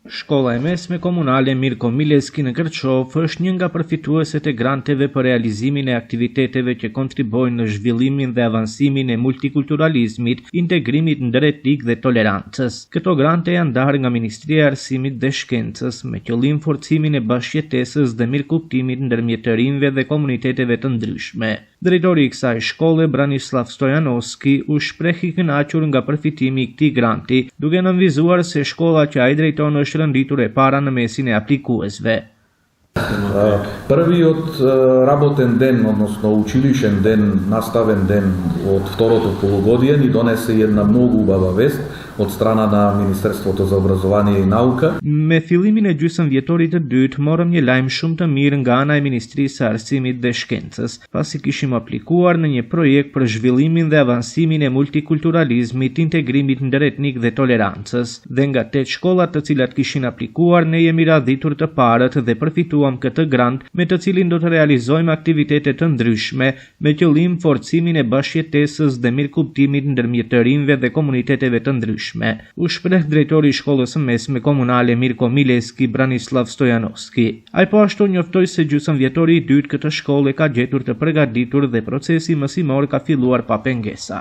Shkolla e mesme komunale Mirko Mileski në Kërçov është një nga përfitueset e granteve për realizimin e aktiviteteve që kontribojnë në zhvillimin dhe avansimin e multikulturalizmit, integrimit ndërretnik dhe tolerancës. Këto grante janë ndarë nga Ministria e Arsimit dhe Shkencës me qëllim forcimin e bashkëjetesës dhe mirëkuptimit ndërmjet të rinjve dhe komuniteteve të ndryshme. Drejtori i kësaj shkolle, Branislav Stojanovski, u shpreh i kënaqur nga përfitimi i këtij granti, duke nënvizuar se shkolla që ai drejton është rënditur e para në mesin e aplikuesve. Prvi od работен ден, odnosno училищен ден, наставен ден от второто полугодие ни донесе една много убава вест od strana na Ministerството за образование и наука. Me fillimin e gjysmëvjetorit të dytë, morëm një lajm shumë të mirë nga ana e Ministrisë së Arsimit dhe Shkencës, pasi kishim aplikuar në një projekt për zhvillimin dhe avansimin e multikulturalizmit, integrimit ndërretnik dhe tolerancës. Dhe nga 8 shkollat të cilat kishin aplikuar, ne jemi radhitur të parët dhe përfituam këtë grant, me të cilin do të realizojmë aktivitete të ndryshme me qëllim forcimin e bashkëjetesës dhe mirëkuptimit ndërmjet të rinjve dhe komuniteteve të ndryshme. U shpreh drejtori i shkollës së mesme komunale Mirko Mileski, Branislav Stojanovski. Ai po ashtu njoftoi se gjysmëvjetori i dytë këtë shkollë ka gjetur të përgatitur dhe procesi mësimor ka filluar pa pengesa.